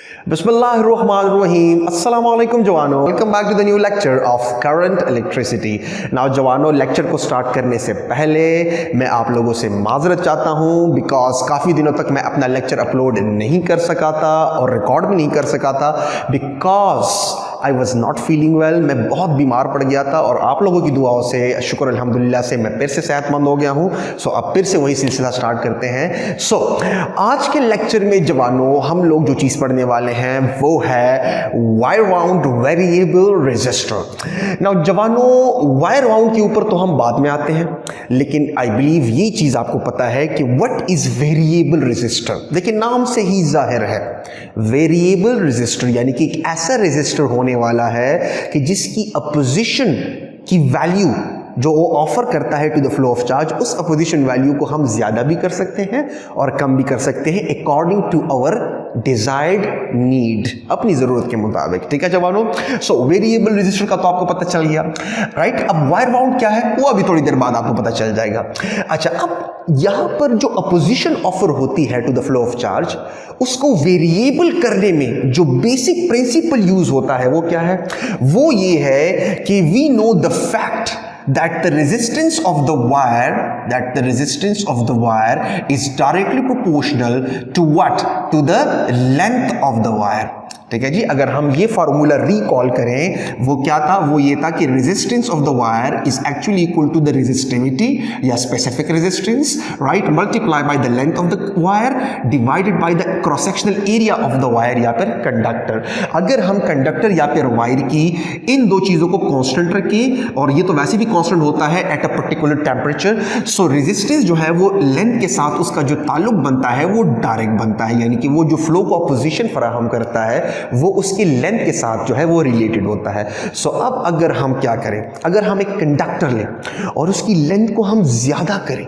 बिस्मिल्लाहिर्रहमानिर्रहीम। अस्सलामु अलैकुम जवानों, welcome back to the new lecture of current electricity. Now जवानों, लेक्चर को स्टार्ट करने से पहले मैं आप लोगों से माजरत चाहता हूं बिकॉज काफ़ी दिनों तक मैं अपना लेक्चर अपलोड नहीं कर सका था और रिकॉर्ड भी नहीं कर सका था because I was not feeling well. मैं बहुत बीमार पड़ गया था और आप लोगों की दुआओं से शुक्र अल्हम्दुलिल्लाह से मैं फिर से सेहतमंद हो गया हूँ। सो अब फिर से वही सिलसिला स्टार्ट करते हैं। सो आज के लेक्चर में जवानों हम लोग जो चीज़ पढ़ने वाले हैं वो है wire wound variable resistor. Now जवानों, वायर वाउंड के ऊपर तो हम बाद में आते हैं, लेकिन आई बिलीव ये चीज़ आपको पता है कि व्हाट इज़ वेरिएबल रेजिस्टर। देखिए नाम से ही जाहिर है, वेरिएबल रेजिस्टर यानी कि एक ऐसा रेजिस्टर होने वाला है कि जिसकी अपोजिशन की वैल्यू जो वो ऑफर करता है to the flow of charge, उस अपोजिशन वैल्यू को हम ज्यादा भी कर सकते हैं और कम भी कर सकते हैं according to our desired need, अपनी जरूरत के मुताबिक। ठीक है जवानों, सो वेरिएबल रेजिस्टर का तो आपको पता चल गया, राइट। अब वायर बाउंड क्या है वो अभी थोड़ी देर बाद आपको पता चल जाएगा। अच्छा, अब यहां पर जो अपोजिशन ऑफर होती है to the flow of charge, उसको वेरिएबल करने में जो बेसिक प्रिंसिपल यूज होता है वो क्या है? वो ये है कि we know the fact that the resistance of the wire is directly proportional to what? To the length of the wire। ठीक है जी, अगर हम ये फार्मूला रिकॉल करें वो क्या था? वो ये था कि resistance of the wire is actually equal to the resistivity या specific resistance, right, multiply by the length of the wire divided by the cross sectional area of the wire या फिर कंडक्टर। अगर हम कंडक्टर या फिर wire की इन दो चीजों को कांस्टेंट रखें, और ये तो वैसे भी कांस्टेंट होता है at a particular temperature, so resistance जो है वो लेंथ के साथ उसका जो ताल्लुक बनता है वो डायरेक्ट बनता है, यानी कि वो जो फ्लो को अपोजिशन फराहम करता है वो उसकी लेंथ के साथ जो है वो रिलेटेड होता है। सो अब अगर हम क्या करें, अगर हम एक कंडक्टर लें और उसकी लेंथ को हम ज्यादा करें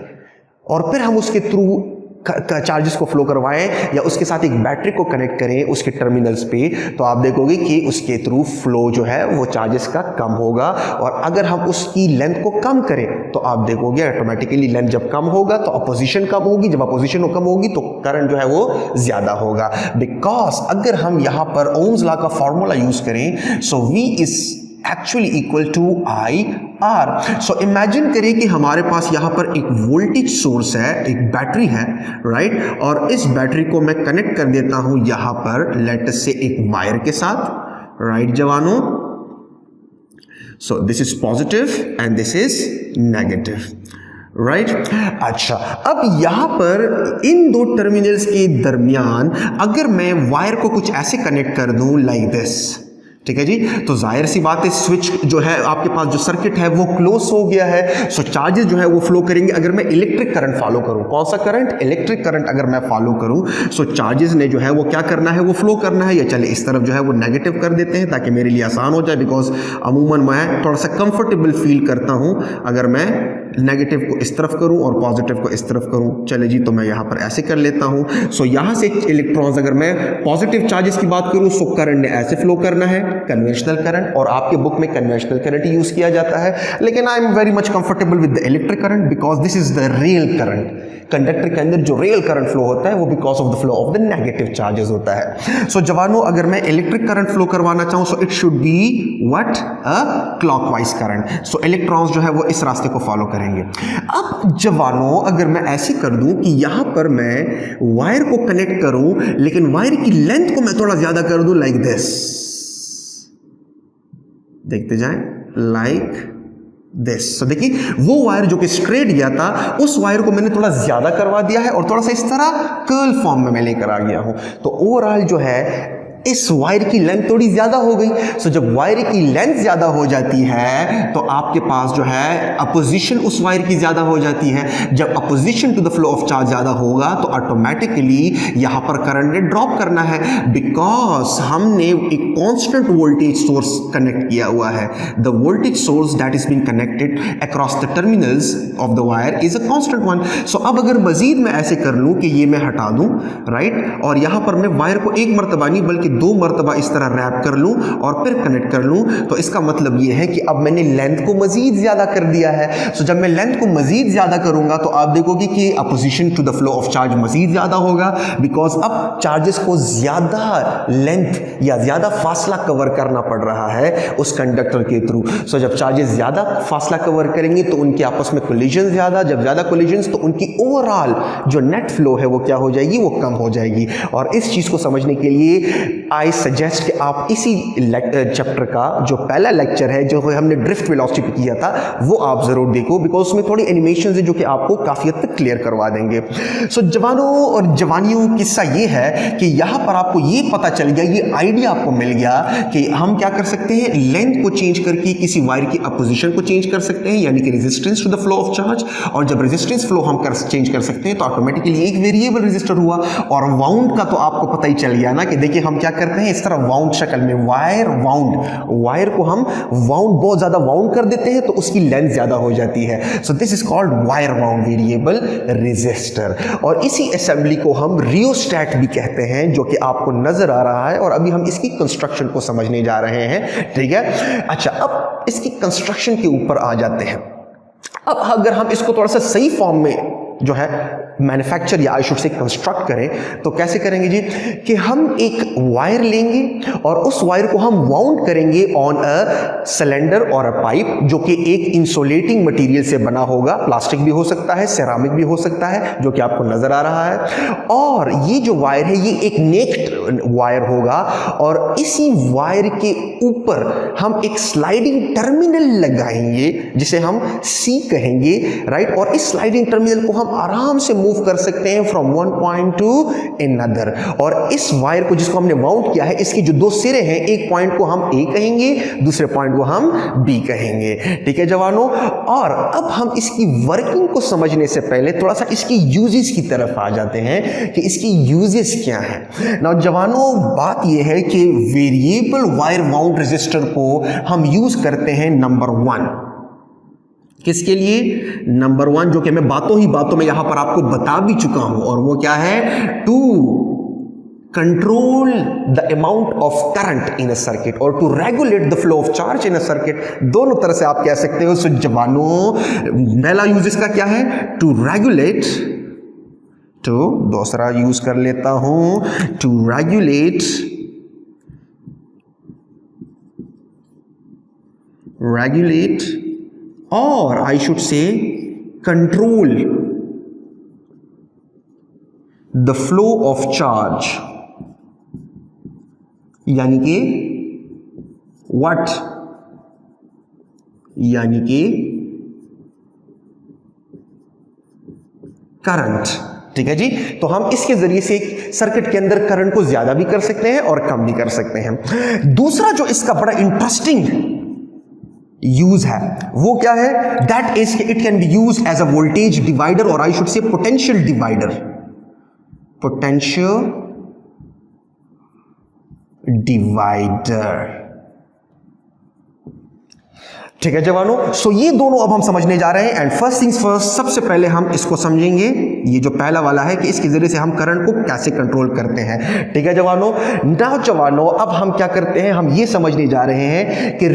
और फिर हम उसके थ्रू चार्जेस को फ्लो करवाएं या उसके साथ एक बैटरी को कनेक्ट करें उसके टर्मिनल्स पे, तो आप देखोगे कि उसके थ्रू फ्लो जो है वो चार्जेस का कम होगा। और अगर हम उसकी लेंथ को कम करें तो आप देखोगे ऑटोमेटिकली लेंथ जब कम होगा तो अपोजिशन कम होगी, जब अपोजिशन कम होगी तो करंट जो है वो ज्यादा होगा। बिकॉज अगर हम यहां पर ओम्स लॉ का फॉर्मूला यूज करें, so V is actually equal to I R. So imagine करें कि हमारे पास यहां पर एक वोल्टेज सोर्स है, एक बैटरी है, राइट, और इस बैटरी को मैं कनेक्ट कर देता हूं यहां पर लेट अस से एक वायर के साथ, राइट जवानों। सो this is positive and this is negative, right. अच्छा, अब यहां पर इन दो टर्मिनल्स के दरमियान अगर मैं वायर को कुछ ऐसे कनेक्ट कर दूं लाइक दिस, ठीक है जी, तो जाहिर सी बात है स्विच जो है आपके पास जो सर्किट है वो क्लोज हो गया है। सो चार्जेस जो है वो फ्लो करेंगे। अगर मैं इलेक्ट्रिक करंट फॉलो करूं, कौन सा करंट? इलेक्ट्रिक करंट अगर मैं फॉलो करूं, सो चार्जेस ने जो है वो क्या करना है, वो फ्लो करना है। या चले इस तरफ जो है वो नेगेटिव कर देते हैं ताकि मेरे लिए आसान हो जाए, बिकॉज अमूमन मैं थोड़ा सा कंफर्टेबल फील करता हूं अगर मैं नेगेटिव को इस तरफ करूं और पॉजिटिव को इस तरफ करूं। चले जी, तो मैं यहां पर ऐसे कर लेता हूं। सो यहां से इलेक्ट्रॉन्स, अगर मैं पॉजिटिव चार्जेस की बात करूं, सो करंट ने ऐसे फ्लो करना है, कन्वेंशनल करंट, और आपके बुक में कन्वेंशनल करंट यूज किया जाता है, लेकिन I am very much comfortable with the electric current because this is the real current. Conductor के अंदर जो रियल करंट फ्लो होता है वो because of the flow of the negative charges होता है। सो जवानों, अगर मैं इलेक्ट्रिक करंट फ्लो करवाना चाहूं, so it should be what? A clockwise current. So electrons जो है वो इस रास्ते को फॉलो करेंगे। अब जवानों, अगर मैं ऐसे कर दूं कि यहां पर मैं वायर को कनेक्ट करूं लेकिन वायर की लेंथ को मैं थोड़ा ज्यादा कर दूं लाइक दिस, देखते जाएं, लाइक दिस। तो देखिए वो वायर जो कि स्ट्रेट गया था उस वायर को मैंने थोड़ा ज्यादा करवा दिया है और थोड़ा सा इस तरह कर्ल फॉर्म में मैं लेकर आ गया हूं, तो ओवरऑल जो है इस वायर की लेंथ थोड़ी ज्यादा हो गई। सो जब वायर की लेंथ ज्यादा हो जाती है तो आपके पास जो है अपोजिशन उस वायर की ज्यादा हो जाती है। जब opposition to the flow of charge ज्यादा होगा तो ऑटोमेटिकली यहां पर करंट ने ड्रॉप करना है, बिकॉज हमने एक कांस्टेंट वोल्टेज सोर्स कनेक्ट किया हुआ है। The voltage source that is being connected across the terminals of the wire is a constant one. So अब अगर मजीद मैं ऐसे कर लूं कि ये मैं हटा दूं, राइट, और यहां पर मैं वायर को एक मर्तबा नहीं बल्कि कि 2 मरतबा इस तरह रैप कर लूँ और फिर कनेक्ट कर लूँ, तो इसका मतलब ये है कि अब मैंने लेंथ को मज़ीद ज़्यादा कर दिया है। सो जब मैं लेंथ को मज़ीद ज़्यादा करूँगा तो आप देखोगे कि opposition to the flow of charge मज़ीद ज़्यादा होगा, बिकॉज अब चार्जेस को ज़्यादा लेंथ या ज़्यादा फासला कवर करना पड़ रहा है उस कंडक्टर के थ्रू। सो जब चार्जेस ज़्यादा फासला कवर करेंगे तो उनके आपस में कोलिजन ज़्यादा, जब ज़्यादा कोलिजन्स तो उनकी ओवरऑल जो नेट फ्लो है वो क्या हो जाएगी, वो कम हो जाएगी। और इस चीज़ को समझने के लिए आई सजेस्ट कि आप इसी चैप्टर का जो पहला लेक्चर है जो हमने ड्रिफ्ट वेलोसिटी पे किया था वो आप ज़रूर देखो, बिकॉज उसमें थोड़ी एनिमेशन है जो कि आपको काफ़ी हद तक क्लियर करवा देंगे। सो जवानों और जवानियों किस्सा ये है कि यहाँ पर आपको ये पता चल गया, ये आइडिया आपको मिल गया कि हम क्या कर सकते हैं, लेंथ को चेंज करके किसी वायर की अपोजिशन को चेंज कर सकते हैं, यानी कि resistance to the flow of charge. और जब रेजिस्टेंस फ्लो हम चेंज कर सकते हैं तो ऑटोमेटिकली एक वेरिएबल रेजिस्टर हुआ। और वाउंड का तो आपको पता ही चल गया ना कि देखिए हम क्या करते हैं, इस तरह वाउंड शक्ल में वायर को हम वाउंड, बहुत ज्यादा वाउंड कर देते हैं तो उसकी लेंथ ज्यादा हो जाती है। So this is called wire wound variable resistor. और इसी असेंबली को हम रियोस्टैट भी कहते हैं, जो कि आपको नजर आ रहा है। और अभी हम इसकी कंस्ट्रक्शन को समझने जा रहे हैं, ठीक है। अच्छा, अब इसकी कंस्ट्रक्शन के ऊपर आ जाते हैं। अब अगर हम इसको थोड़ा सा सही फॉर्म में जो है मैन्युफैक्चर या आई शुड से कंस्ट्रक्ट करें तो कैसे करेंगे जी, कि हम एक वायर लेंगे और उस वायर को हम वाउंड करेंगे ऑन अ सिलेंडर और अ पाइप, जो कि एक इंसुलेटिंग मटेरियल से बना होगा। प्लास्टिक भी हो सकता है, सेरामिक भी हो सकता है, जो कि आपको नजर आ रहा है। और ये जो वायर है ये एक नेक्ड वायर होगा और इसी वायर के ऊपर हम एक स्लाइडिंग टर्मिनल लगाएंगे जिसे हम सी कहेंगे, राइट। और इस स्लाइडिंग टर्मिनल को हम आराम से मूव कर सकते हैं from one point two another. और इस वायर को जिसको हमने माउंट किया है, इसके जो 2 सिरे हैं, एक पॉइंट को हम ए कहेंगे, दूसरे पॉइंट को हम बी कहेंगे, ठीक है जवानों। और अब हम इसकी वर्किंग को समझने से पहले थोड़ा सा इसकी यूजेस की तरफ आ जाते हैं कि इसकी यूजेस क्या है। नाउ जवानों, बात यह है कि वेरिएबल वायर माउंट रेजिस्टर को हम यूज करते हैं नंबर 1, किसके लिए, नंबर 1, जो कि मैं बातों में यहां पर आपको बता भी चुका हूं, और वो क्या है, to control the amount of current in a circuit और to regulate the flow of charge in a circuit. दोनों तरह से आप कह सकते हो। सो जवानों, पहला यूज इसका क्या है, टू रेगुलेट, तो दूसरा यूज कर लेता हूं, टू रेगुलेट और आई शुड से control the flow of charge, यानी कि व्हाट, यानी कि करंट, ठीक है जी। तो हम इसके जरिए से सर्किट के अंदर करंट को ज्यादा भी कर सकते हैं और कम भी कर सकते हैं। दूसरा जो इसका बड़ा इंटरेस्टिंग यूज है वो क्या है, that is it can be use as a voltage divider और I should say potential divider, potential divider, ठीक है जवानों। सो ये दोनों अब हम समझने जा रहे हैं। एंड फर्स्ट थिंग्स फर्स्ट, सबसे पहले हम इसको समझेंगे, ये जो पहला वाला है कि इसके जरिए से हम करंट को कैसे कंट्रोल करते हैं, ठीक है जवानों। नाउ जवानों, अब हम क्या करते हैं, हम ये समझने जा रहे हैं कि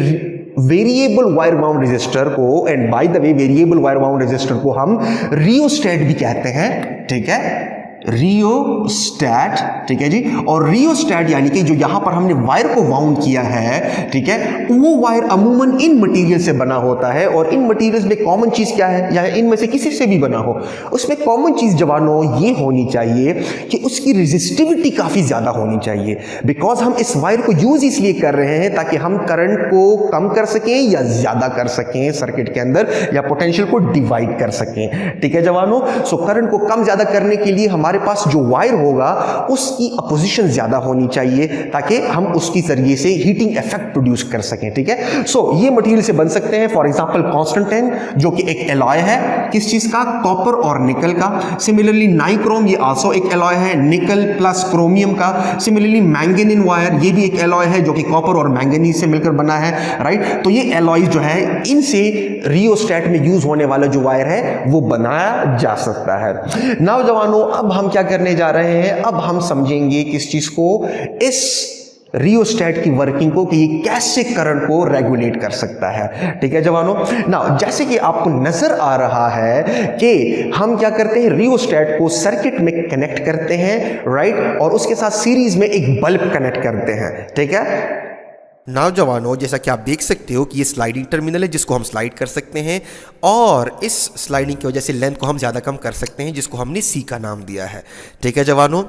वेरिएबल वायर माउंट रेजिस्टर को, and by the way variable wire mount resistor को हम रियोस्टैट भी कहते हैं, ठीक है, रियोस्टैट, ठीक है जी। और रियोस्टैट यानी कि जो यहां पर हमने वायर को वाउंड किया है, ठीक है, वो वायर अमूमन इन मटेरियल से बना होता है। और इन मटेरियल्स में कॉमन चीज क्या है, या इनमें से किसी से भी बना हो, उसमें कॉमन चीज जवानों ये होनी चाहिए कि उसकी रेजिस्टिविटी काफी ज्यादा होनी चाहिए। बिकॉज हम इस वायर को यूज इसलिए कर रहे हैं ताकि हम करंट को कम कर सकें या ज्यादा कर सकें सर्किट के अंदर, या पोटेंशियल को डिवाइड कर सकें, ठीक है जवानों। सो करंट को कम ज्यादा करने के लिए हमारे पास जो वायर होगा उसकी अपोजिशन ज्यादा होनी चाहिए ताकि हम उसकी जरिए से हीटिंग इफेक्ट प्रोड्यूस कर सकें, ठीक है। सो ये मटेरियल से बन सकते हैं, फॉर एग्जांपल कॉन्स्टेंटाइन जो कि एक एलॉय है, किस चीज का, कॉपर और निकल का। सिमिलरली नाइक्रोम, ये आल्सो एक एलॉय है, निकल प्लस क्रोमियम का। सिमिलरली मैंगनीज वायर, ये भी एक एलॉय है जो कि कॉपर और मैंगनीज से मिलकर बना है, राइट। तो ये एलॉय जो है, इनसे रियोस्टैट में यूज होने वाला जो वायर है वो बनाया जा सकता है। नाउ जवानों, अब हम क्या करने जा रहे हैं, अब हम समझेंगे किस चीज को, इस रियोस्टेट की वर्किंग को कि ये कैसे करंट को रेगुलेट कर सकता है। ठीक है जवानों, नाउ जैसे कि आपको नजर आ रहा है कि हम क्या करते हैं, रियोस्टेट को सर्किट में कनेक्ट करते हैं, राइट, और उसके साथ सीरीज में एक बल्ब कनेक्ट करते हैं। ठीक है, नौजवानों, जैसा कि आप देख सकते हो कि ये स्लाइडिंग टर्मिनल है जिसको हम स्लाइड कर सकते हैं, और इस स्लाइडिंग की वजह से लेंथ को हम ज़्यादा कम कर सकते हैं, जिसको हमने सी का नाम दिया है। ठीक है जवानों,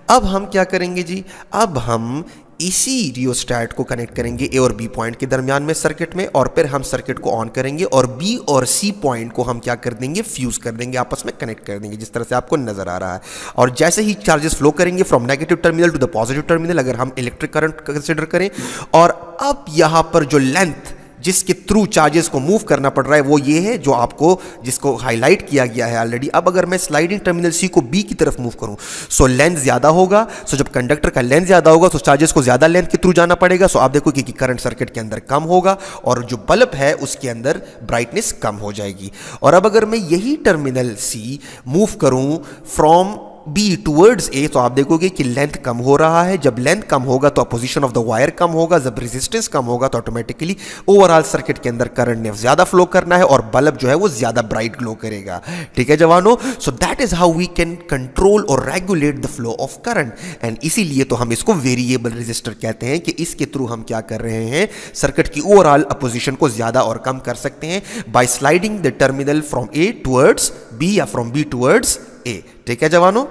अब हम क्या करेंगे जी, अब हम इसी रियोस्टेट को कनेक्ट करेंगे ए और बी पॉइंट के दरमियान में सर्किट में, और फिर हम सर्किट को ऑन करेंगे और बी और सी पॉइंट को हम क्या कर देंगे, फ्यूज़ कर देंगे, आपस में कनेक्ट कर देंगे, जिस तरह से आपको नज़र आ रहा है। और जैसे ही चार्जेस फ्लो करेंगे from negative terminal to the positive terminal, अगर हम इलेक्ट्रिक करंट कंसिडर करें, और अब यहाँ पर जो लेंथ जिसके थ्रू चार्जेस को मूव करना पड़ रहा है वो ये है जो आपको जिसको हाईलाइट किया गया है ऑलरेडी। अब अगर मैं स्लाइडिंग टर्मिनल सी को बी की तरफ मूव करूं, सो लेंथ ज़्यादा होगा, सो जब कंडक्टर का लेंथ ज़्यादा होगा तो चार्जेस को ज़्यादा लेंथ के थ्रू जाना पड़ेगा, सो आप देखो कि करंट सर्किट के अंदर कम होगा और जो बल्ब है उसके अंदर ब्राइटनेस कम हो जाएगी। और अब अगर मैं यही टर्मिनल सी मूव करूं फ्रॉम बी टूवर्ड्स ए, तो आप देखोगे कि लेंथ कम हो रहा है। जब लेंथ कम होगा तो पोजीशन ऑफ द वायर कम होगा, जब रेजिस्टेंस कम होगा तो ऑटोमेटिकली ओवरऑल सर्किट के अंदर करंट ने ज़्यादा फ्लो करना है और बल्ब जो है वो ज़्यादा ब्राइट ग्लो करेगा। ठीक है जवानों, so that is how we can control और regulate the flow of current, and इसीलिए तो हम इसको वेरिएबल रेजिस्टर कहते हैं कि इसके थ्रू हम क्या कर रहे हैं, सर्किट की ओवरऑल अपोजिशन को ज़्यादा और कम कर सकते हैं by sliding the terminal from A towards B या फ्रॉम बी टूवर्ड्स ए। ठीक है जवानों,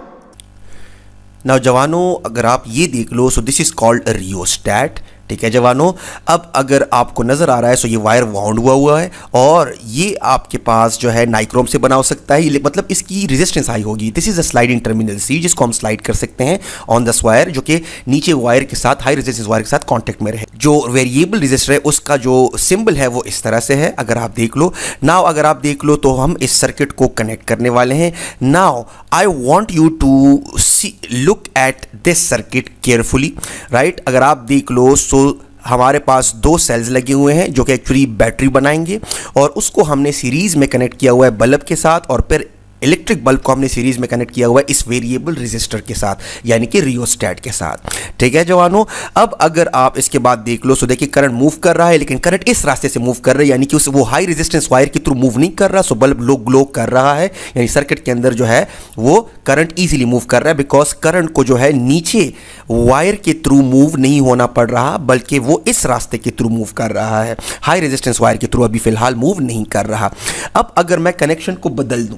नाउ जवानों अगर आप ये देख लो, so this is called rheostat. ठीक है जवानों, अब अगर आपको नज़र आ रहा है, सो ये वायर वाउंड हुआ है और ये आपके पास जो है नाइक्रोम से बना हो सकता है, ये मतलब इसकी रेजिस्टेंस हाई होगी। This is a sliding terminal C जिसको हम स्लाइड कर सकते हैं ऑन दस वायर, जो कि नीचे वायर के साथ हाई रेजिस्टेंस वायर के साथ कॉन्टेक्ट में रहे। जो वेरिएबल रेजिस्टर है उसका जो सिंबल है वो इस तरह से है, अगर आप देख लो। नाउ अगर आप देख लो तो हम इस सर्किट को कनेक्ट करने वाले हैं। Now I want you to look at this circuit carefully, right. अगर आप देख लो तो हमारे पास दो सेल्स लगे हुए हैं जो कि एक्चुअली बैटरी बनाएंगे, और उसको हमने सीरीज में कनेक्ट किया हुआ है बल्ब के साथ, और फिर इलेक्ट्रिक बल्ब को हमने सीरीज में कनेक्ट किया हुआ है इस वेरिएबल रेजिस्टर के साथ, यानी कि रियोस्टेट के साथ। ठीक है जवानों, अब अगर आप इसके बाद देख लो, सो देखिए करंट मूव कर रहा है, लेकिन करंट इस रास्ते से मूव कर रहा है, यानी कि वो हाई रेजिस्टेंस वायर के थ्रू मूव नहीं कर रहा, सो बल्ब ग्लो कर रहा है, यानी सर्किट के अंदर जो है वो करंट ईजिली मूव कर रहा है, बिकॉज करंट को जो है नीचे वायर के थ्रू मूव नहीं होना पड़ रहा, बल्कि वो इस रास्ते के थ्रू मूव कर रहा है, हाई रेजिस्टेंस वायर के थ्रू अभी फिलहाल मूव नहीं कर रहा। अब अगर मैं कनेक्शन को बदल दूं,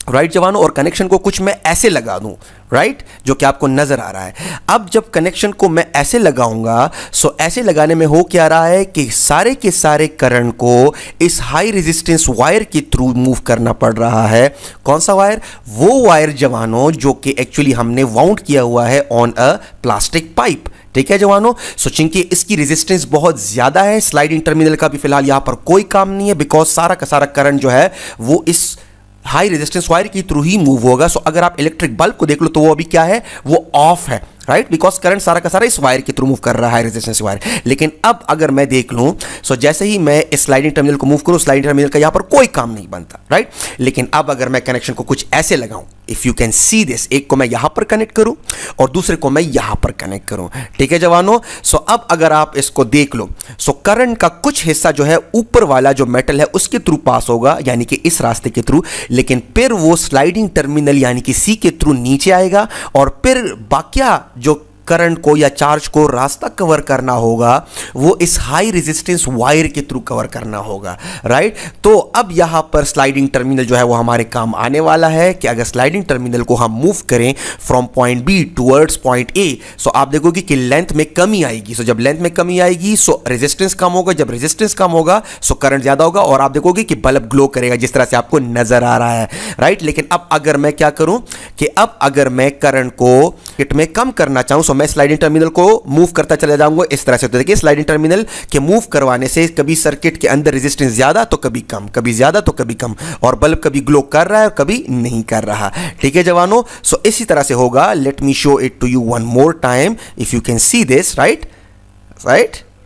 राइट जवानों, और कनेक्शन को कुछ मैं ऐसे लगा दूं, राइट, जो कि आपको नजर आ रहा है। अब जब कनेक्शन को मैं ऐसे लगाऊंगा, सो ऐसे लगाने में हो क्या रहा है कि सारे के सारे करंट को इस हाई रेजिस्टेंस वायर के थ्रू मूव करना पड़ रहा है। कौन सा वायर? वो वायर जवानों जो कि एक्चुअली हमने वाउंड किया हुआ है ऑन अ प्लास्टिक पाइप। ठीक है जवानों, सो चूंकि इसकी रेजिस्टेंस बहुत ज्यादा है, स्लाइडिंग टर्मिनल का भी फिलहाल यहां पर कोई काम नहीं है, बिकॉज सारा का सारा करंट जो है वो इस हाई रेजिस्टेंस वायर के थ्रू ही मूव होगा। सो अगर आप इलेक्ट्रिक बल्ब को देख लो तो वो अभी क्या है, वो ऑफ है, राइट, बिकॉज करंट सारा का सारा इस वायर के थ्रू मूव कर रहा है, रेजिस्टेंस वायर। लेकिन अब अगर मैं देख लूं, सो जैसे ही मैं इस स्लाइडिंग टर्मिनल को मूव करूं, स्लाइडिंग टर्मिनल का यहां पर कोई काम नहीं बनता, राइट। लेकिन अब अगर मैं कनेक्शन को कुछ ऐसे लगाऊं, if you can see this, एक को मैं यहां पर कनेक्ट करूं और दूसरे को मैं यहां पर कनेक्ट करूं। ठीक है जवानों, सो अब अगर आप इसको देख लो, सो करंट का कुछ हिस्सा जो है ऊपर वाला जो मेटल है उसके थ्रू पास होगा, यानी कि इस रास्ते के थ्रू, लेकिन फिर वो स्लाइडिंग टर्मिनल यानी कि सी के थ्रू नीचे आएगा, और फिर बाकिया जो करंट को या चार्ज को रास्ता कवर करना होगा वो इस हाई रेजिस्टेंस वायर के थ्रू कवर करना होगा, राइट। तो अब यहां पर स्लाइडिंग टर्मिनल जो है वो हमारे काम आने वाला है कि अगर स्लाइडिंग टर्मिनल को हम मूव करें from point B towards point A, so आप देखोगे कि लेंथ में कमी आएगी। सो जब लेंथ में कमी आएगी सो रेजिस्टेंस कम होगा, जब रेजिस्टेंस कम होगा सो करंट ज्यादा होगा, और आप देखोगे कि बल्ब ग्लो करेगा जिस तरह से आपको नजर आ रहा है, राइट। लेकिन अब अगर मैं क्या करूं कि अब अगर मैं करंट को किट में कम करना चाहूं, मैं स्लाइडिंग टर्मिनल को मूव करता चला जाऊंगा इस तरह से। तो देखिए स्लाइडिंग टर्मिनल के मूव करवाने से कभी सर्किट के अंदर रेजिस्टेंस ज्यादा तो कभी कम, कभी ज्यादा तो कभी कम, और बल्ब कभी ग्लो कर रहा है और कभी नहीं कर रहा। ठीक है जवानों, सो इसी तरह से होगा। Let me show it to you one more time, if you can see this, right,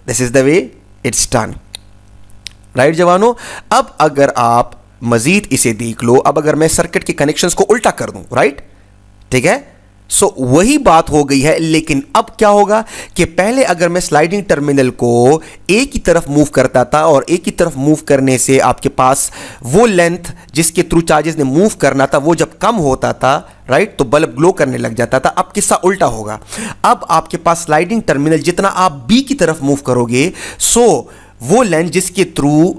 this is the way it's done, right जवानों। अब अगर आप मजीद इसे देख लो, अब अगर मैं सर्किट के कनेक्शंस को उल्टा कर दूं, राइट, ठीक है, सो वही बात हो गई है, लेकिन अब क्या होगा कि पहले अगर मैं स्लाइडिंग टर्मिनल को एक ही तरफ मूव करता था और एक ही तरफ मूव करने से आपके पास वो लेंथ जिसके थ्रू चार्जेस ने मूव करना था वो जब कम होता था, राइट, तो बल्ब ग्लो करने लग जाता था। अब किस्सा उल्टा होगा। अब आपके पास स्लाइडिंग टर्मिनल जितना आप बी की तरफ मूव करोगे, सो वो लेंथ जिसके थ्रू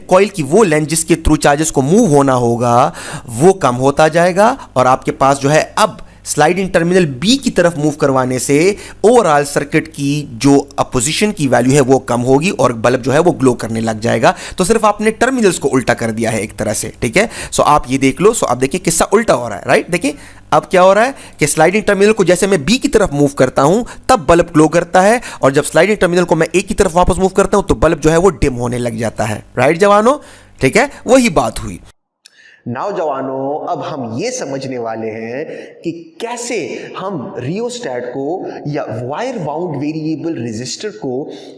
कॉइल की वो लेंथ जिसके थ्रू चार्जेस को मूव होना होगा वो कम होता जाएगा, और आपके पास जो है अब स्लाइडिंग टर्मिनल बी की तरफ मूव करवाने से ओवरऑल सर्किट की जो अपोजिशन की वैल्यू है वो कम होगी और बल्ब जो है वो ग्लो करने लग जाएगा। तो सिर्फ आपने टर्मिनल्स को उल्टा कर दिया है एक तरह से, ठीक है। सो आप ये देख लो। सो आप देखिए किस्सा उल्टा हो रहा है, राइट। देखिए अब क्या हो रहा है कि स्लाइडिंग टर्मिनल को जैसे मैं बी की तरफ मूव करता हूं तब बल्ब ग्लो करता है, और जब स्लाइडिंग टर्मिनल को मैं ए की तरफ वापस मूव करता हूं तो बल्ब जो है वो डिम होने लग जाता है, राइट जवानों, ठीक है। वही बात हुई। नाउ जवानों, अब हम ये समझने वाले हैं कि कैसे हम रियोस्टैट को या वायर बाउंड वेरिएबल रेजिस्टर को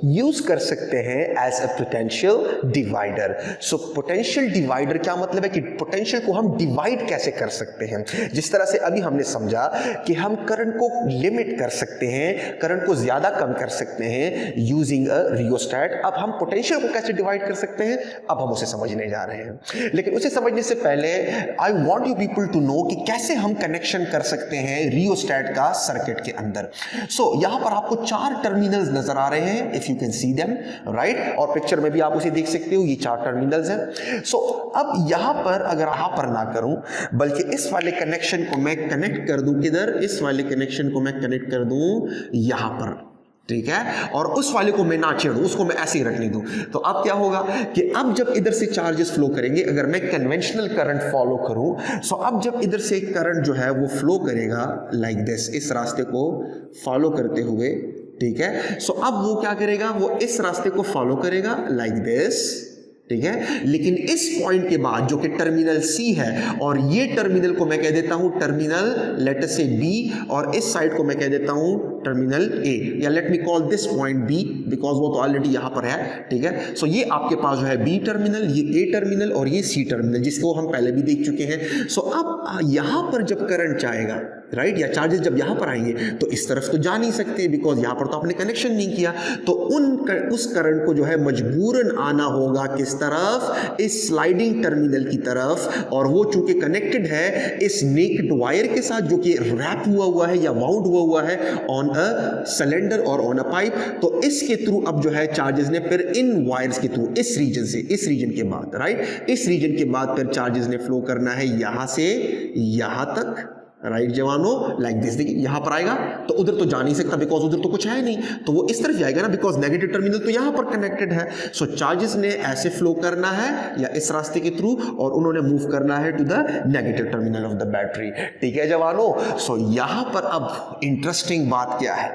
यूज कर सकते हैं as a potential divider. So potential divider क्या मतलब है कि पोटेंशियल को हम डिवाइड कैसे कर सकते हैं। जिस तरह से अभी हमने समझा कि हम करंट को लिमिट कर सकते हैं, करंट को ज्यादा कम कर सकते हैं यूजिंग अ रियोस्टैट। अब हम पोटेंशियल को कैसे डिवाइड कर सकते हैं, अब हम उसे समझने जा रहे हैं। लेकिन उसे समझने से पहले I want you people to know कि कैसे हम कनेक्शन कर सकते हैं रियोस्टैट का सर्किट के अंदर। सो यहां पर आपको 4 टर्मिनल्स नजर आ रहे हैं, if you can see them, right, और पिक्चर में भी आप उसे देख सकते हो, ये 4 टर्मिनल्स हैं। सो अब यहां पर अगर यहां पर ना करूं बल्कि इस वाले कनेक्शन को मैं कनेक्ट कर दूं, किधर, इस वाले कनेक्शन को मैं कनेक्ट कर दूं यहां पर, ठीक है, और उस वाले को मैं ना छेड़ूं, उसको मैं ऐसे ही रखने दूं, तो अब क्या होगा कि अब जब इधर से चार्जेस फ्लो करेंगे, अगर मैं कन्वेंशनल करंट फॉलो करूं, सो अब जब इधर से करंट जो है वो फ्लो करेगा लाइक दिस, इस रास्ते को फॉलो करते हुए, ठीक है। सो अब वो क्या करेगा, वो इस रास्ते को फॉलो करेगा लाइक दिस, ठीक है। लेकिन इस पॉइंट के बाद जो कि टर्मिनल सी है, और ये टर्मिनल को मैं कह देता हूं टर्मिनल लेट अस से बी, और इस साइड को मैं कह देता हूं टर्मिनल ए, या let me call this point B because वो तो ऑलरेडी यहां पर है, ठीक है। सो ये आपके पास जो है बी टर्मिनल, ये ए टर्मिनल और ये सी टर्मिनल, जिसको हम पहले भी देख चुके हैं। सो अब यहां पर जब करंट जाएगा, राइट, या चार्जेस जब यहां पर आएंगे तो इस तरफ तो जा नहीं सकते बिकॉज यहां पर तो आपने कनेक्शन नहीं किया, तो उस करंट को जो है मजबूरन आना होगा किस तरफ, इस स्लाइडिंग टर्मिनल की तरफ, और वो चूंकि कनेक्टेड है इस नेकेड वायर के साथ जो कि रैप हुआ है या वाउंड हुआ है ऑन अ सिलेंडर और ऑन अ पाइप, तो इसके थ्रू अब जो है चार्जेस ने फिर इन वायर्स के थ्रू इस रीजन से, इस रीजन के बाद, राइट, इस रीजन के बाद फिर चार्जेस ने फ्लो करना है यहां से यहां तक, राइट जवानों, लाइक दिस। देखिए यहां पर आएगा तो उधर तो जा नहीं सकता बिकॉज उधर तो कुछ है नहीं, तो वो इस तरफ जाएगा ना बिकॉज नेगेटिव टर्मिनल तो यहां पर कनेक्टेड है। सो चार्जेस ने ऐसे फ्लो करना है या इस रास्ते के थ्रू, और उन्होंने मूव करना है to the negative terminal of the battery, ठीक है जवानों। सो यहां पर अब इंटरेस्टिंग बात क्या है,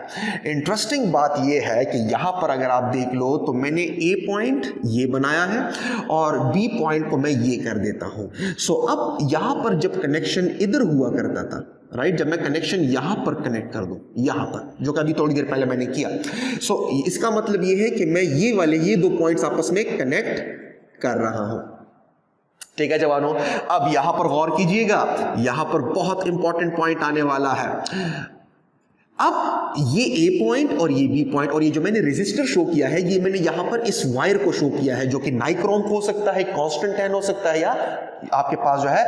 इंटरेस्टिंग बात ये है कि यहां पर अगर आप देख लो तो मैंने ए पॉइंट ये बनाया है और बी पॉइंट को मैं ये कर देता हूं। सो अब यहां पर जब कनेक्शन इधर हुआ करता था, राइट, जब मैं कनेक्शन यहां पर कनेक्ट कर दूं, यहां पर, जो कि अभी थोड़ी देर पहले मैंने किया, सो इसका मतलब ये है कि मैं ये 2 पॉइंट्स आपस में कनेक्ट कर रहा हूं, ठीक है जवानों। अब यहां पर गौर कीजिएगा, यहां पर बहुत इंपॉर्टेंट पॉइंट आने वाला है। अब ये ए पॉइंट और ये बी पॉइंट और ये जो मैंने रेजिस्टर शो किया है, ये मैंने यहां पर इस वायर को शो किया है जो कि नाइक्रोम हो सकता है, कांस्टेंटाइन हो सकता है, या आपके पास जो है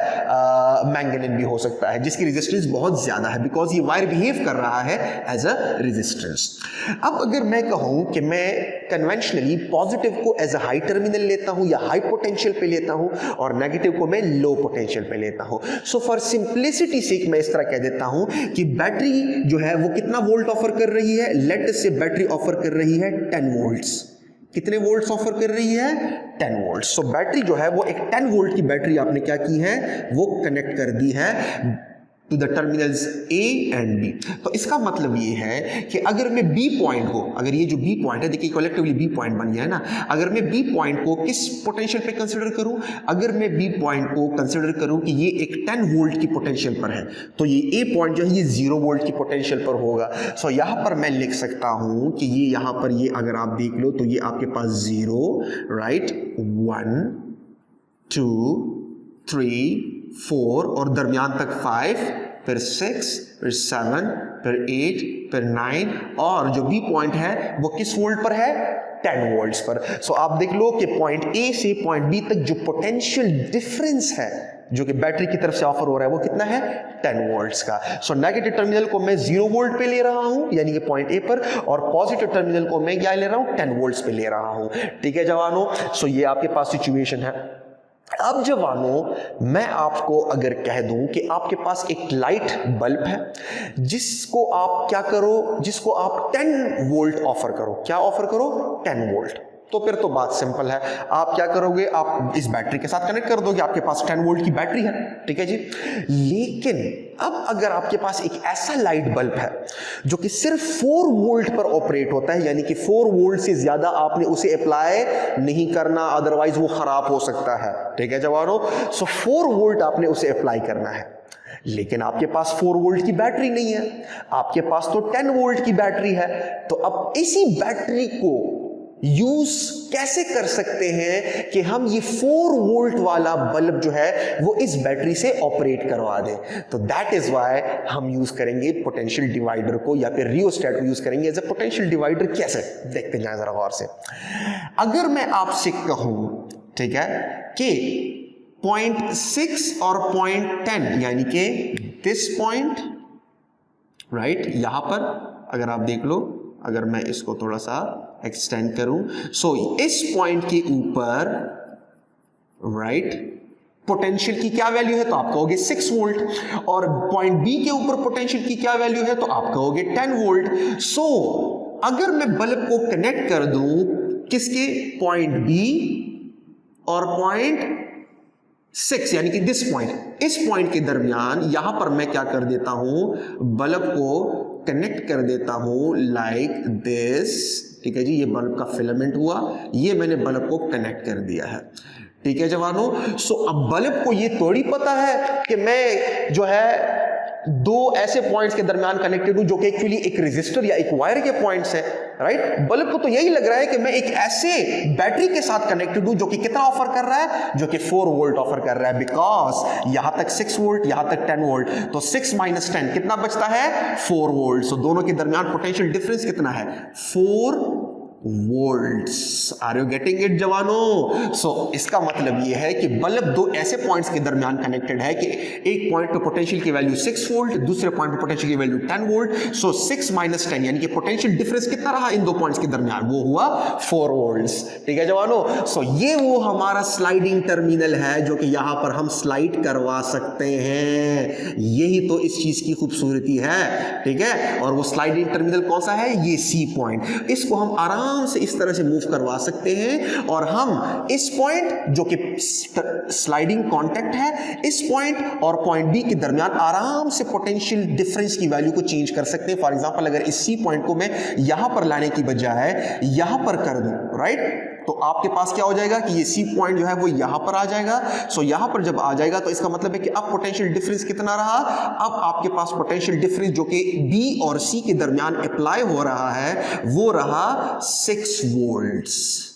मैंगनीज भी हो सकता है, जिसकी रेजिस्टेंस बहुत ज्यादा है बिकॉज ये वायर बिहेव कर रहा है एज अ रेजिस्टेंस। अब अगर मैं कहूं कि मैं कन्वेंशनली पॉजिटिव को एज अ हाई टर्मिनल लेता हूं या हाई पोटेंशियल पे लेता हूं और नेगेटिव को मैं लो पोटेंशियल पे लेता हूं, सो फॉर सिंप्लिसिटी सेक मैं इस तरह कह देता हूं कि बैटरी जो है वो कितना वोल्ट ऑफर कर रही है, लेट अस से बैटरी ऑफर कर रही है 10 वोल्ट्स। कितने वोल्ट्स ऑफर कर रही है, 10 वोल्ट। सो बैटरी जो है वो एक 10 वोल्ट की बैटरी आपने क्या की है, वो कनेक्ट कर दी है to the terminals A and B. तो इसका मतलब ये है कि अगर मैं बी पॉइंट को, अगर ये जो बी पॉइंट है, देखिए कलेक्टिवली बी पॉइंट बन गया है ना, अगर मैं बी पॉइंट को किस पोटेंशियल पे कंसीडर करूं, अगर मैं बी पॉइंट को कंसीडर करूं कि ये एक 10 वोल्ट की पोटेंशियल पर है, तो ये ए पॉइंट जो है ये 0 वोल्ट की पोटेंशियल पर होगा। सो यहां पर मैं लिख सकता हूं कि ये यहां पर, ये अगर आप देख लो तो ये आपके पास 0, राइट, 1 2 3 4 और दरमियान तक 5 फिर 6, फिर 7, फिर 8, फिर 9 और जो बी पॉइंट है वो किस वोल्ट पर है? 10 वोल्ट्स पर। सो आप देख लो कि पॉइंट ए से पॉइंट बी तक जो पोटेंशियल डिफरेंस है जो कि बैटरी की तरफ से ऑफर हो रहा है वो कितना है? 10 वोल्ट्स का। सो नेगेटिव टर्मिनल को मैं 0 वोल्ट पे ले रहा हूं यानी कि पॉइंट ए पर, और पॉजिटिव टर्मिनल को मैं क्या ले रहा हूं? 10 वोल्ट्स पे ले रहा हूं। ठीक है जवानों, सो ये आपके पास सिचुएशन है। अब जवानों मैं आपको अगर कह दूं कि आपके पास एक लाइट बल्ब है जिसको आप क्या करो, जिसको आप 10 वोल्ट ऑफर करो। क्या ऑफर करो? 10 वोल्ट। तो फिर तो बात सिंपल है, आप क्या करोगे? आप इस बैटरी के साथ कनेक्ट कर दोगे, आपके पास 10 वोल्ट की बैटरी है। ठीक है जी। लेकिन अब अगर आपके पास एक ऐसा लाइट बल्ब है जो कि सिर्फ 4 वोल्ट पर ऑपरेट होता है, यानी कि 4 वोल्ट से ज्यादा आपने उसे अप्लाई नहीं करना, अदरवाइज वो खराब हो सकता है। ठीक है जवानों, सो 4 वोल्ट आपने उसे अप्लाई करना है, लेकिन आपके पास 4 वोल्ट की बैटरी नहीं है, आपके पास तो 10 वोल्ट की बैटरी है। तो अब इसी बैटरी को यूज कैसे कर सकते हैं कि हम ये 4 वोल्ट वाला बल्ब जो है वो इस बैटरी से ऑपरेट करवा दें? तो दैट इज व्हाई हम यूज करेंगे पोटेंशियल डिवाइडर को, या फिर रियोस्टेट को यूज करेंगे एज ए पोटेंशियल डिवाइडर। कैसे? देखते जाएं जरा गौर से। अगर मैं आपसे कहूं, ठीक है, कि 0.6 और 0.10 यानी कि दिस पॉइंट राइट, यहां पर अगर आप देख लो, अगर मैं इसको थोड़ा सा एक्सटेंड करूं, सो इस पॉइंट के ऊपर राइट पोटेंशियल की क्या वैल्यू है? तो आप कहोगे 6 वोल्ट। और पॉइंट बी के ऊपर पोटेंशियल की क्या वैल्यू है? तो आप कहोगे 10 वोल्ट। सो अगर मैं बल्ब को कनेक्ट कर दूं किसके? पॉइंट बी और पॉइंट 6 यानी कि दिस पॉइंट, इस पॉइंट के दरमियान यहां पर मैं क्या कर देता हूं? बल्ब को कनेक्ट कर देता हूं लाइक दिस। ठीक है जी, ये बल्ब का फिलामेंट हुआ, ये मैंने बल्ब को कनेक्ट कर दिया है। ठीक है जवानों, सो अब बल्ब को ये थोड़ी पता है कि मैं जो है 2 ऐसे पॉइंट्स के दरमियान कनेक्टेड हूं जो कि एक्चुअली एक रेजिस्टर या एक वायर के पॉइंट्स है, राइट। बल्ब को तो यही लग रहा है कि मैं एक ऐसे बैटरी के साथ कनेक्टेड हूं जो कि कितना ऑफर कर रहा है? जो कि 4 वोल्ट ऑफर कर रहा है, बिकॉज यहां तक 6 वोल्ट, यहां तक 10 वोल्ट, तो 6 माइनस 10 कितना बचता है? 4 वोल्ट। सो दोनों के दरमियान पोटेंशियल डिफरेंस कितना है? 4 volts. Are you getting it जवानों? सो इसका मतलब यह है कि बल्ब 2 ऐसे पॉइंट्स के दरमियान कनेक्टेड है कि एक पॉइंट पे पोटेंशियल की वैल्यू 6 वोल्ट, दूसरे पॉइंट पे पोटेंशियल की वैल्यू 10 वोल्ट। सो 6 माइनस 10 यानी कि पोटेंशियल डिफरेंस कितना रहा इन 2 पॉइंट्स के दरमियान? वो हुआ 4 वोल्ट्स। ठीक है जवानों, सो ये वो हमारा स्लाइडिंग टर्मिनल है जो कि यहां पर हम स्लाइड करवा सकते हैं। यही तो इस चीज की खूबसूरती है। ठीक है, और वो स्लाइडिंग टर्मिनल कौन सा है? ये सी पॉइंट। इसको हम आराम से इस तरह से मूव करवा सकते हैं, और हम इस पॉइंट जो कि स्लाइडिंग कांटेक्ट है, इस पॉइंट और पॉइंट बी के दरमियान आराम से पोटेंशियल डिफरेंस की वैल्यू को चेंज कर सकते हैं। फॉर एग्जांपल, अगर इस सी पॉइंट को मैं यहां पर लाने की बजाय यहां पर कर दूं, राइट, तो आपके पास क्या हो जाएगा कि ये सी पॉइंट जो है वो यहां पर आ जाएगा। सो यहां पर जब आ जाएगा तो इसका मतलब है कि अब पोटेंशियल डिफरेंस कितना रहा? अब आपके पास पोटेंशियल डिफरेंस जो कि बी और सी के दरमियान अप्लाई हो रहा है वो रहा 6 volts.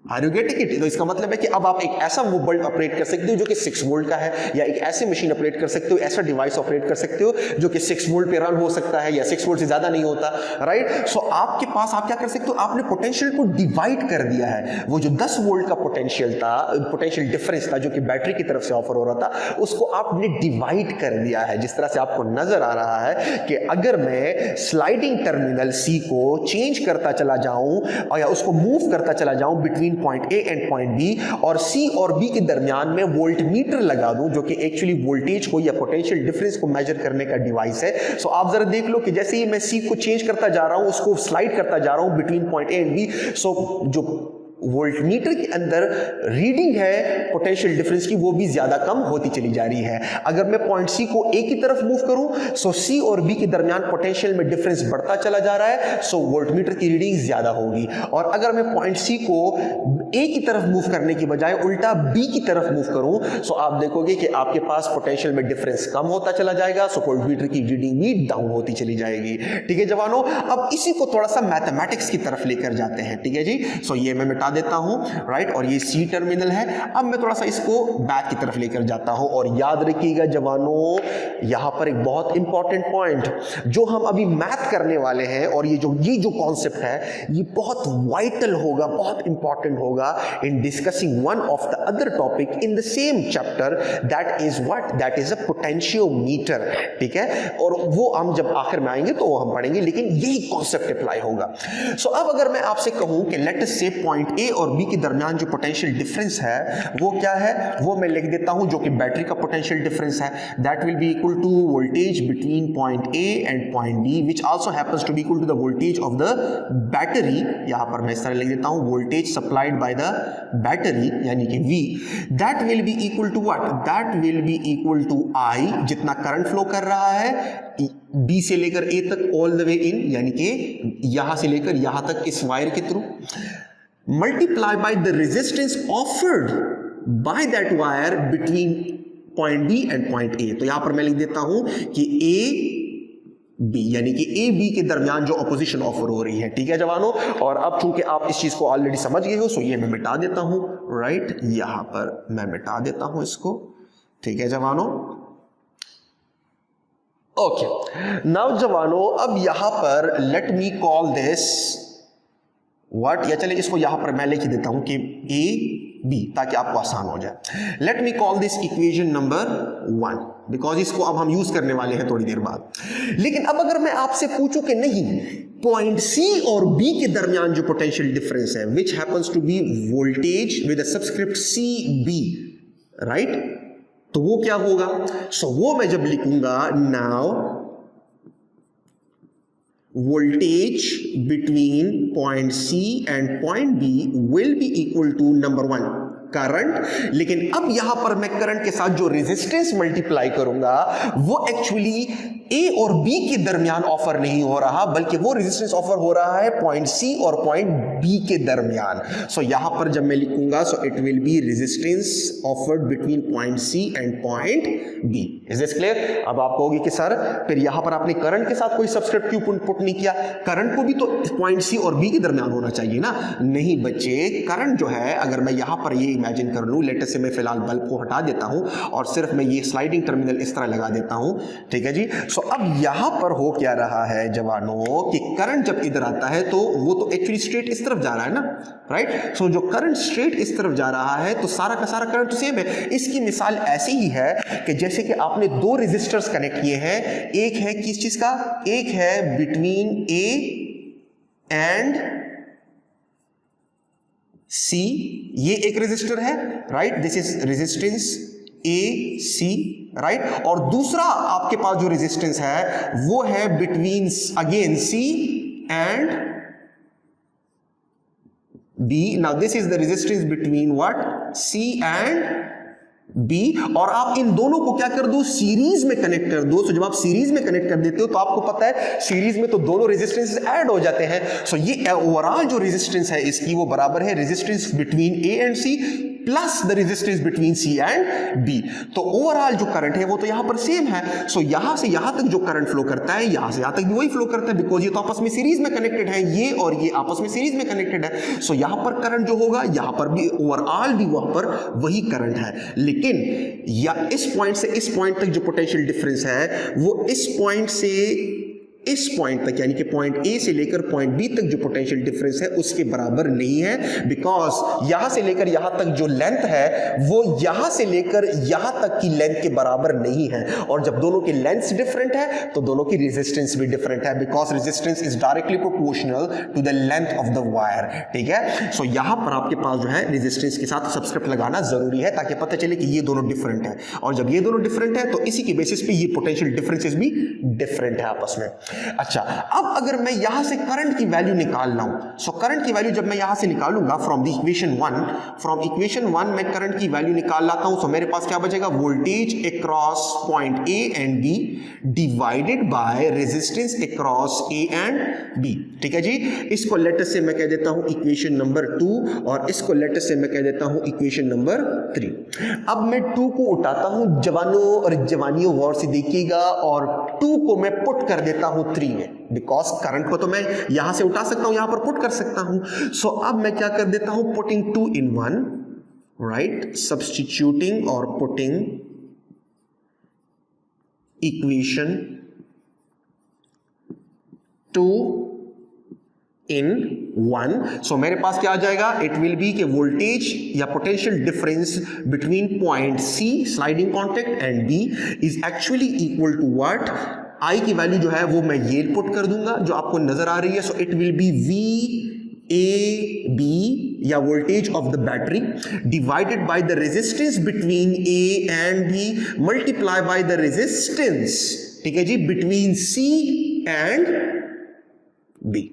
Are you getting it? तो इसका मतलब है कि अब आप एक ऐसा बल्ब ऑपरेट कर सकते हो जो कि 6 वोल्ट का है, या एक ऐसी मशीन ऑपरेट कर सकते हो, ऐसा डिवाइस ऑपरेट कर सकते हो जो कि 6 वोल्ट पे रन हो सकता है, या 6 वोल्ट से ज्यादा नहीं होता, राइट। सो आपके पास आप क्या कर सकते हो? आपने पोटेंशियल को डिवाइड कर दिया है। वो जो 10 वोल्ट का पोटेंशियल था, पोटेंशियल डिफरेंस था जो कि बैटरी की तरफ से ऑफर हो रहा था, उसको आपने डिवाइड कर दिया है। जिस तरह से आपको नजर आ रहा है कि अगर मैं स्लाइडिंग टर्मिनल सी को चेंज करता चला जाऊं और या उसको मूव करता चला जाऊं between point A and point B, और सी और बी के दरमियान में वोल्टमीटर लगा दूं जो कि एक्चुअली वोल्टेज को या पोटेंशियल डिफरेंस को मेजर करने का डिवाइस है। सो आप जरा देख लो कि जैसे ही मैं सी को चेंज करता जा रहा हूं, उसको स्लाइड करता जा रहा हूं between point A and B, so जो वोल्टमीटर के अंदर रीडिंग है पोटेंशियल डिफरेंस की वो भी ज्यादा कम होती चली जा रही है। अगर मैं पॉइंट सी को ए की तरफ मूव करूं, सो सी और बी के दरमियान पोटेंशियल में डिफरेंस बढ़ता चला जा रहा है, सो वोल्टमीटर की रीडिंग ज्यादा होगी। और अगर मैं पॉइंट सी को ए की तरफ मूव करने की बजाय उल्टा बी की तरफ मूव करूं, सो आप देखोगे कि आपके पास पोटेंशियल में डिफरेंस कम होता चला जाएगा, सो वोल्टमीटर की रीडिंग भी डाउन होती चली जाएगी। ठीक है जवानों, अब इसी को थोड़ा सा मैथमेटिक्स की तरफ लेकर जाते हैं। ठीक है जी, सो ये मैं मिटा देता हूं, राइट, और ये सी टर्मिनल है। अब मैं थोड़ा सा इसको बैक की तरफ लेकर जाता हूं और याद रखिएगा जवानों, यहां पर एक बहुत इंपॉर्टेंट पॉइंट जो हम अभी मैथ करने वाले हैं, और ये जो कॉन्सेप्ट है ये बहुत वाइटल होगा, बहुत इंपॉर्टेंट होगा इन discussing one of the other topic in the same chapter, that is what, that is a potentiometer, ठीक है। और वो हम जब आखिर में आएंगे तो वो हम पढ़ेंगे, लेकिन यही कॉन्सेप्ट अप्लाई होगा। सो अब अगर मैं आपसे कहूं कि लेट अस से पॉइंट ए और बी के दरमियान जो पोटेंशियल डिफरेंस है वो क्या है, वो मैं लिख देता हूं, जो कि बैटरी का पोटेंशियल डिफरेंस है, that will be equal to voltage between point A and point B which also happens to be equal to the voltage of the battery. यहां पर मैं इस तरह लिख देता हूं, voltage supplied by the battery यानी कि V, that will be equal to what, that will be equal to I, जितना करंट फ्लो कर रहा है B से लेकर A तक ऑल द वे इन, यानी कि यहां से लेकर यहां तक इस वायर के through, multiply by the resistance offered by that wire between point B and point A। तो यहां पर मैं लिख देता हूं कि A B यानी कि ए बी के दरमियान जो अपोजिशन ऑफर हो रही है, ठीक है जवानों। और अब चूंकि आप इस चीज को ऑलरेडी समझ गए हो, सो ये मैं मिटा देता हूं, राइट, यहां पर मैं मिटा देता हूं इसको, ठीक है जवानों। ओके, नाउ जवानों, अब यहां पर late me call this what, या चले इसको यहां पर मैं लिख देता हूं कि ए बी, ताकि आपको आसान हो जाए। Late me call this equation number 1, because इसको अब हम यूज करने वाले हैं थोड़ी देर बाद। लेकिन अब अगर मैं आपसे पूछूं कि नहीं, पॉइंट सी और बी के दरमियान जो पोटेंशियल डिफरेंस है which happens to be voltage with a subscript C B, right, तो वो क्या होगा। सो वो मैं जब लिखूंगा, now voltage between point C and point B will be equal to number 1 current. लेकिन अब यहां पर मैं करंट के साथ जो रेजिस्टेंस मल्टीप्लाई करूंगा वो एक्चुअली ए और बी के दरमियान ऑफर नहीं हो रहा, बल्कि वो रेजिस्टेंस ऑफर हो रहा है पॉइंट सी और पॉइंट बी के दरमियान। सो यहां पर जब मैं लिखूंगा, so it will be resistance offered between point C and point B. Is this clear? अब आप कहोगे कि सर फिर यहां पर आपने करंट के साथ कोई सब्सक्रिप्ट क्यों पुट नहीं किया, करंट को भी तो पॉइंट सी और बी के दरमियान होना चाहिए ना। नहीं बच्चे, करंट जो है, अगर मैं यहां पर ये इमेजिन कर लूं, लेट से मैं फिलहाल बल्ब को हटा देता हूं और सिर्फ मैं ये स्लाइडिंग टर्मिनल इस तरह लगा देता हूं, ठीक है जी। सो अब यहां पर हो क्या रहा है जवानों कि करंट जब इधर आता है तो वो तो एक्चुअली स्ट्रेट इस तरफ जा रहा है ना, राइट। सो जो करंट स्ट्रेट इस तरफ जा रहा है तो सारा का सारा करंट तो सेम है। इसकी मिसाल ऐसी ही है कि जैसे कि आपने दो रेजिस्टर्स कनेक्ट किए हैं, एक है किस चीज का, एक है बिटवीन ए एंड सी, ये एक रेजिस्टर है, right, this is resistance A C, right. और दूसरा आपके पास जो रेजिस्टेंस है वो है between again C and B. Now this is the resistance between what, C and B. और आप इन दोनों को क्या कर दो, सीरीज में कनेक्ट कर दो। तो जब आप सीरीज में कनेक्ट कर देते हो तो आपको पता है सीरीज में तो दोनों रेजिस्टेंस ऐड हो जाते हैं। सो ये ओवरऑल जो रेजिस्टेंस है इसकी वो बराबर है resistance between A and C plus the resistance between C and B. तो ओवरऑल जो करंट है वो तो यहां पर सेम है। सो यहां से यहां तक जो करंट फ्लो करता है यहां से यहां तक भी वही फ्लो करता है, बिकॉज ये तो आपस में सीरीज में कनेक्टेड है, ये और ये आपस में सीरीज में कनेक्टेड है। सो यहां पर करंट जो होगा यहां पर भी ओवरऑल भी वहां पर वही करंट है। लेकिन या इस पॉइंट से इस पॉइंट तक जो पोटेंशियल डिफरेंस है वो इस पॉइंट से इस पॉइंट तक यानी कि पॉइंट ए से लेकर पॉइंट बी तक जो पोटेंशियल डिफरेंस है उसके बराबर नहीं है, बिकॉज यहां से लेकर यहां तक जो लेंथ है वो यहां से लेकर यहां तक की लेंथ के बराबर नहीं है। और जब दोनों की लेंथ्स डिफरेंट है तो दोनों की रेजिस्टेंस भी डिफरेंट है, because resistance is directly proportional to the length of the wire, ठीक है। सो यहां पर आपके पास जो है रेजिस्टेंस के साथ सब्सक्रिप्ट लगाना जरूरी है ताकि पता चले कि ये दोनों डिफरेंट है, और जब ये दोनों डिफरेंट है तो इसी के बेसिस पे ये पोटेंशियल डिफरेंसेस भी डिफरेंट है आपस में। अच्छा, अब अगर मैं यहां से करंट की वैल्यू निकाल रहा हूं, सो करंट की वैल्यू जब मैं यहां से निकालूंगा from the equation 1, from equation 1 मैं करंट की वैल्यू निकाल लाता हूं। सो मेरे पास क्या बचेगा, voltage across point A and B divided by resistance across A and B, ठीक है जी। इसको लेटर से मैं कह देता हूं इक्वेशन नंबर 2 और इसको लेटर से मैं कह देता हूं इक्वेशन नंबर 3। अब मैं 2 को उठाता हूं, जवानों और जवानियों गौर से देखिएगा, और 2 को मैं पुट कर देता हूं हूं 3 में, बिकॉज करंट को तो मैं यहां से उठा सकता हूं, यहां पर पुट कर सकता हूं. सो अब मैं क्या कर देता हूं, पुटिंग 2 in 1, राइट, सब्स्टिट्यूटिंग और पुटिंग इक्वेशन 2 in 1. सो मेरे पास क्या आ जाएगा, इट विल बी के वोल्टेज या potential difference between point C sliding contact and B is actually equal to what, I की वैल्यू जो है वो मैं ये पुट कर दूंगा जो आपको नजर आ रही है. सो इट विल बी VAB या voltage of the battery divided by the resistance between A and B multiply by the resistance, ठीक है जी, बिटवीन C एंड B.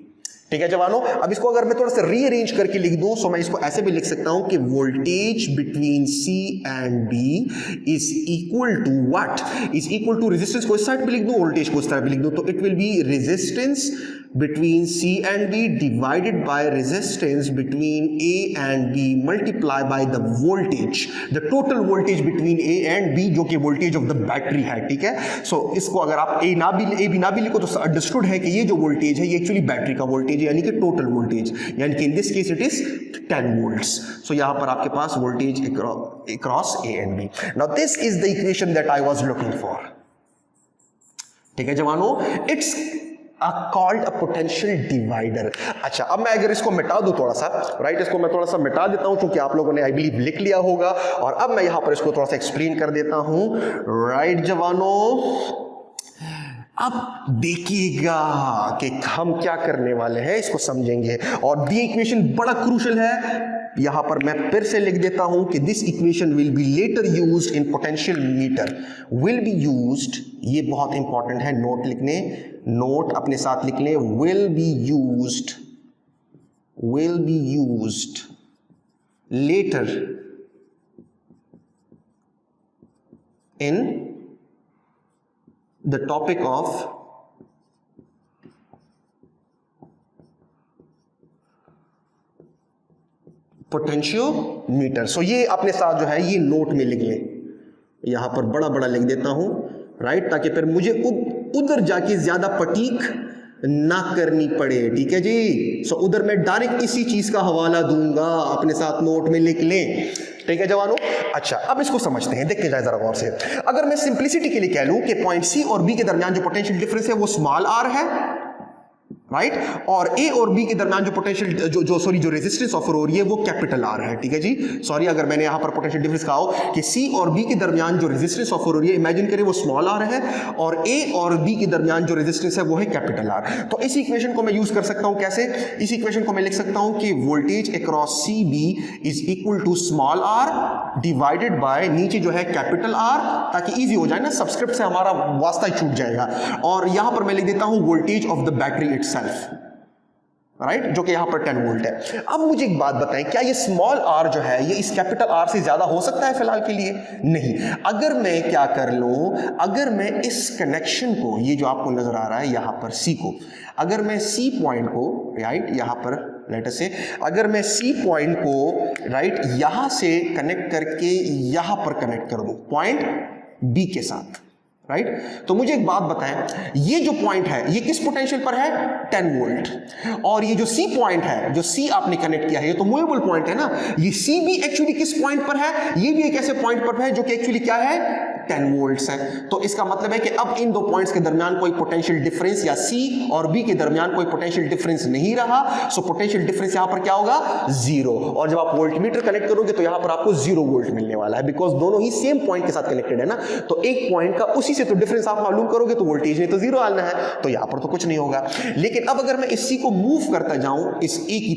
ठीक है जवानों, अब इसको अगर मैं थोड़ा सा रीअरेंज करके लिख दूं, सो मैं इसको ऐसे भी लिख सकता हूं कि voltage between C and B is equal to what, is equal to resistance को इस साइड पे लिख दूं, वोल्टेज को इस तरह पे लिख दूं, तो it will be resistance between C and B divided by resistance between A and B multiply by the voltage, the total voltage between A and B जो कि voltage of the battery है. ठीक है, सो इसको अगर आप A भी ना भी लिखो तो अंडरस्टूड है कि ये जो वोल्टेज है ये एक्चुअली बैटरी का वोल्टेज है, यानी कि टोटल वोल्टेज, यानी कि in this case it is 10 volts. सो यहां पर आपके पास voltage across A and B. Now this is the equation that I was looking for. ठीक है जवानों, it's called a potential divider. अच्छा, अब मैं अगर इसको मिटा दूं थोड़ा सा, राइट, इसको मैं थोड़ा सा मिटा देता हूं क्योंकि आप लोगों ने आई बिलीव लिख लिया होगा, और अब मैं यहां पर इसको थोड़ा सा एक्सप्लेन कर देता हूं. राइट जवानों, अब देखिएगा कि हम क्या करने वाले हैं, इसको समझेंगे. और दी इक्वेशन बड़ा क्रूशियल है, यहां पर मैं फिर से लिख देता हूं कि this equation will be later used in potential meter, will be used, ये बहुत इंपॉर्टेंट है, नोट लिखने, नोट अपने साथ लिख लें, will be used later in the topic of potentiometer. So ये अपने साथ जो है ये नोट में लिख लें, यहां पर बड़ा बड़ा लिख देता हूं, राइट, ताकि फिर मुझे उधर जाके ज्यादा पटीक ना करनी पड़े. ठीक है जी, सो उधर मैं डायरेक्ट इसी चीज का हवाला दूंगा, अपने साथ नोट में लिख लें. ठीक है जवानों, अच्छा अब इसको समझते हैं, देखते जाए जरा गौर से. अगर मैं सिंप्लिसिटी के लिए कह लूं कि पॉइंट C और B के दरमियान जो पोटेंशियल डिफरेंस है वो स्मॉल r है, राइट, और A और B के दरमियान जो पोटेंशियल जो रेजिस्टेंस ऑफर हो रही है वो कैपिटल R है. ठीक है जी, सॉरी अगर मैंने यहां पर पोटेंशियल डिफरेंस कहा हो कि C और B के दरमियान जो रेजिस्टेंस ऑफर हो रही है, इमेजिन करें वो स्मॉल r है, और A और B के दरमियान जो रेजिस्टेंस है वो है कैपिटल R. तो इस इक्वेशन को मैं यूज कर सकता हूं कैसे, इस इक्वेशन को मैं लिख सकता हूं कि voltage across CB is equal to small r divided by नीचे जो है कैपिटल R, ताकि ईजी हो जाए ना, सब्सक्रिप्ट से हमारा वास्ता ही छूट जाएगा. और यहां पर मैं लिख देता हूं voltage of the battery itself, right, जो कि यहां पर 10 वोल्ट है. अब मुझे एक बात बताएं, क्या ये स्मॉल r जो है ये इस कैपिटल R से ज्यादा हो सकता है फिलहाल के लिए? नहीं. अगर मैं क्या कर लूं, अगर मैं इस कनेक्शन को, ये जो आपको नजर आ रहा है यहां पर C को, अगर मैं C पॉइंट को, राइट, यहां पर लेट अस से अगर मैं C पॉइंट को, राइट, यहां से कनेक्ट करके यहां पर कनेक्ट कर दूं पॉइंट B के साथ, राइट, तो मुझे एक बात बताएं, ये जो पॉइंट है ये किस पोटेंशियल पर है, 10 वोल्ट, और ये जो C पॉइंट है, जो C आपने कनेक्ट किया है, ये तो मूवेबल पॉइंट है ना, ये C भी एक्चुअली किस पॉइंट पर है, ये भी एक ऐसे पॉइंट पर है जो कि एक्चुअली क्या है, 10 वोल्ट्स है. तो इसका मतलब है कि अब इन दो पॉइंट्स के दरमियान कोई पोटेंशियल डिफरेंस, या C और B के दरमियान कोई पोटेंशियल डिफरेंस नहीं रहा. सो पोटेंशियल डिफरेंस यहां पर क्या होगा, 0, और जब आप वोल्टमीटर कनेक्ट करोगे तो यहां पर आपको 0 वोल्ट मिलने वाला है, बिकॉज दोनों ही सेम पॉइंट के साथ कनेक्टेड है ना. तो एक पॉइंट का उसी से तो डिफरेंस आप मालूम करोगे तो वोल्टेज ने तो 0 आना है, तो यहां पर तो कुछ नहीं होगा. लेकिन अब अगर मैं इस C को मूव करता जाऊं इस A की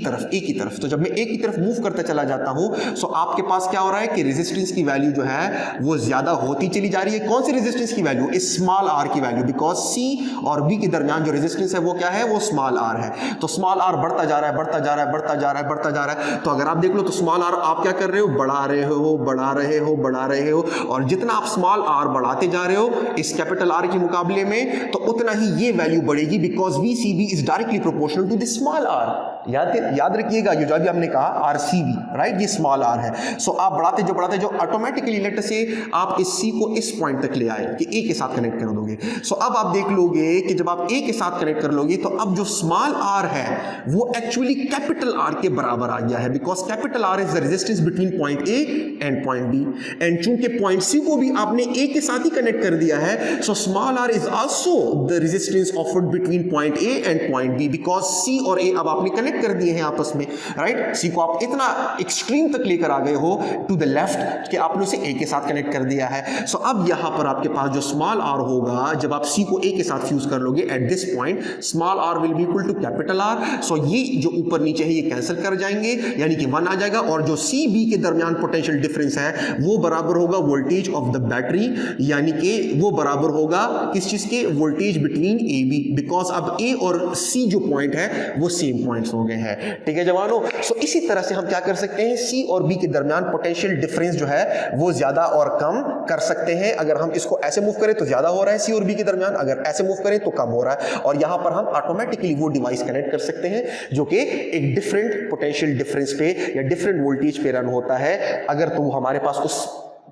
तरफ, तो जब मैं A की तरफ मूव करता चला जाता हूं, सो आपके पास क्या हो रहा है कि रेजिस्टेंस की वैल्यू जो है वो ज्यादा होती चली जा रही है. कौन सी रेजिस्टेंस की वैल्यू, इस स्मॉल r की वैल्यू, बिकॉज C और B के दरमियान जो रेजिस्टेंस है वो क्या है, वो स्मॉल r है. तो स्मॉल r बढ़ता जा रहा है, बढ़ता जा रहा है, बढ़ता जा रहा है, बढ़ता जा रहा है. तो अगर आप देख लो तो स्मॉल r आप क्या कर रहे हो, बढ़ा रहे हो, बढ़ा रहे हो, बढ़ा रहे हो, और जितना आप स्मॉल r बढ़ाते जा रहे हो इस कैपिटल R के मुकाबले में, तो उतना ही ये वैल्यू बढ़ेगी, because VCB is directly proportional to the small r. याद रखिएगा, ये जो अभी हमने कहा RCB, राइट, ये स्मॉल r है. सो आप बढ़ाते जो ऑटोमेटिकली लेट अस से आप इस C को इस पॉइंट तक ले आए कि ए के साथ कनेक्ट कर दोगे। सो अब आप देख लोगे कि जब आप ए के साथ कनेक्ट कर लोगे तो अब जो स्मॉल आर है वो एक्चुअली कैपिटल आर के बराबर आ गया है, because capital R is the resistance between point A and point B, and चूंकि पॉइंट सी को भी आपने ए के साथ ही कनेक्ट कर दिया है, so small R is also the resistance offered between point A and point B, because C और ए अब आपने कनेक्ट कर दिए हैं आपस में, राइट। सी को आप इतना एक्सट्रीम तक लेकर आ गए हो टू द लेफ्ट कि आपने उसे ए के साथ कनेक्ट कर दिया है। सो अब यहां पर आपके पास जो स्मॉल आर होगा, जब आप सी को ए के साथ फ्यूज कर लोगे at this point, small R will be equal to capital R. So ये जो ऊपर नीचे है ये कैंसिल कर जाएंगे, यानी कि 1 आ जाएगा, और जो सी बी के दरमियान पोटेंशियल डिफरेंस है वो बराबर होगा वोल्टेज ऑफ द बैटरी, यानी कि वो बराबर होगा किस चीज के, voltage between A B, because अब ए और सी जो पॉइंट है वो सेम पॉइंट्स हो गए हैं। ठीक है जवानों, सो इसी तरह से हम क्या कर सकते हैं, सी और बी के दरमियान पोटेंशियल डिफरेंस जो है वो ज्यादा और कम कर सकते हैं। अगर हम इसको ऐसे मूव करें तो ज्यादा हो रहा है सी और बी के दरमियान, अगर ऐसे मूव करें तो कम हो रहा है, और यहां पर हम ऑटोमेटिकली वो डिवाइस कनेक्ट कर सकते हैं जो कि एक डिफरेंट पोटेंशियल डिफरेंस पे या डिफरेंट वोल्टेज पे रन होता है, अगर तो हमारे पास उस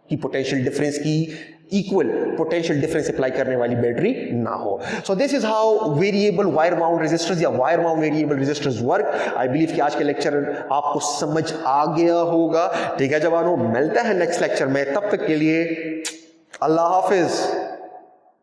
की पोटेंशियल डिफरेंस की इक्वल पोटेंशियल डिफरेंस अप्लाई करने वाली बैटरी ना हो। So this is how variable wire wound resistors or wire wound variable resistors work. I believe कि आज के लेक्चर आपको समझ आ गया होगा। ठीक है जवानों, मिलता है नेक्स्ट लेक्चर में, तब तक के लिए अल्लाह हाफिज।